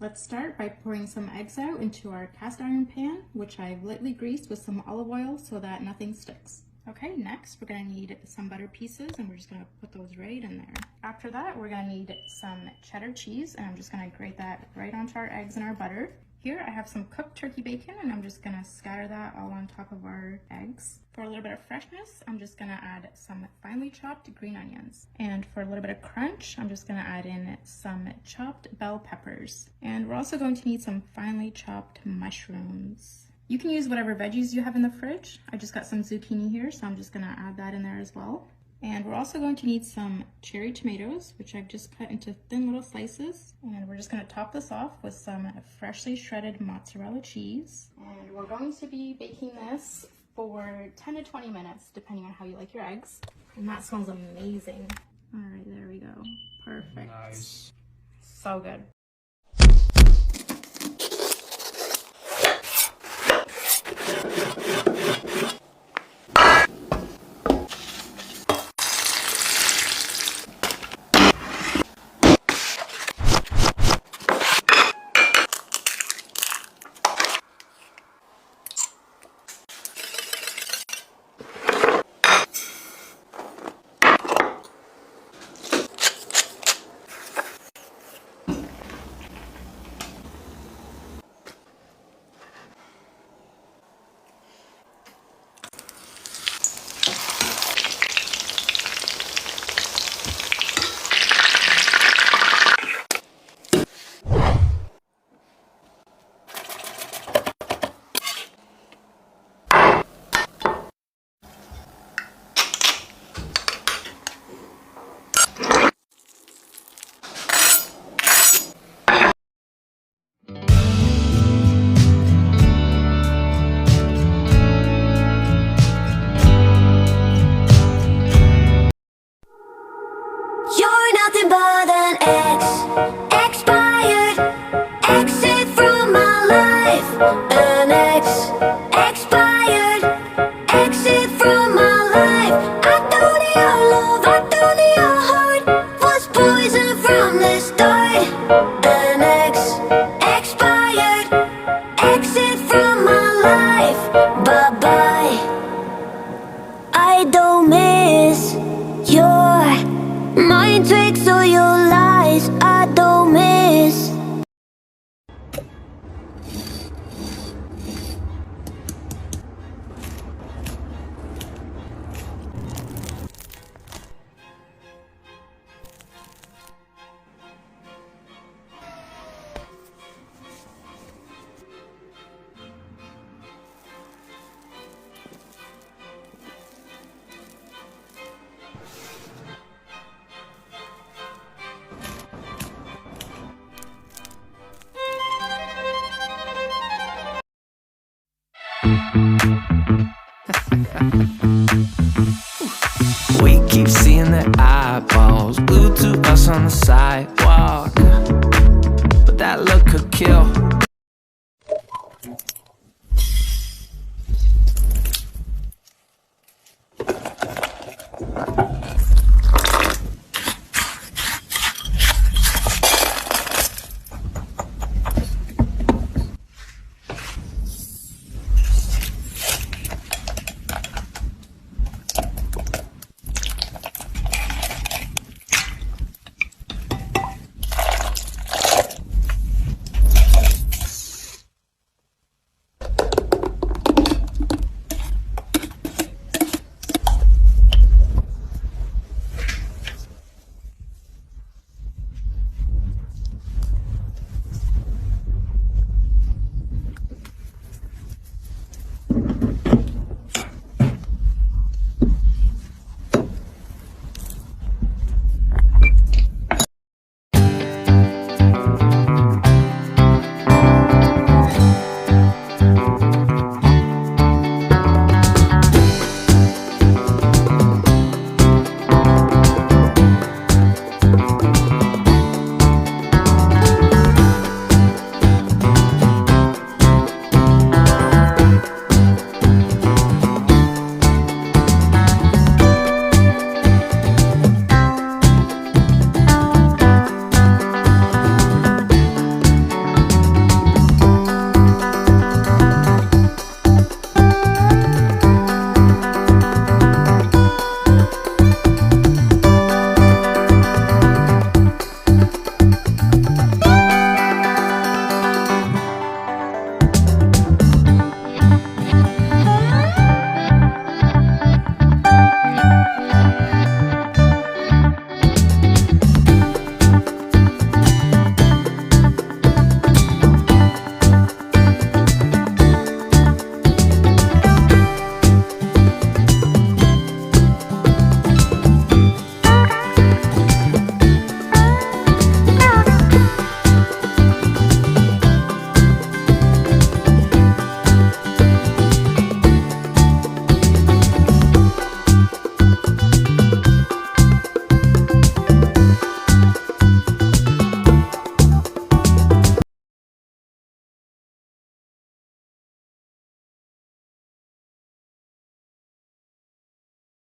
Let's start by pouring some eggs out into our cast iron pan, which I've lightly greased with some olive oil so that nothing sticks. Okay, next we're gonna need some butter pieces and we're just gonna put those right in there. After that, we're gonna need some cheddar cheese and I'm just gonna grate that right onto our eggs and our butter. Here I have some cooked turkey bacon and I'm just gonna scatter that all on top of our eggs. For a little bit of freshness, I'm just gonna add some finely chopped green onions. And for a little bit of crunch, I'm just gonna add in some chopped bell peppers. And we're also going to need some finely chopped mushrooms. You can use whatever veggies you have in the fridge. I just got some zucchini here, so I'm just gonna add that in there as well. And we're also going to need some cherry tomatoes, which I've just cut into thin little slices. And we're just gonna top this off with some freshly shredded mozzarella cheese. And we're going to be baking this for 10 to 20 minutes, depending on how you like your eggs. And that smells amazing. All right, there we go. Perfect. Nice. So good. Nothing but an expired, exit from my life. An expired, exit from my life. I thought your love, I thought your heart was poison from the start. An expired, exit from my life. Bye bye. I don't miss your mind tricks or your lies, I don't miss. We keep seeing the eyeballs glued to us on the sidewalk, but that look could kill.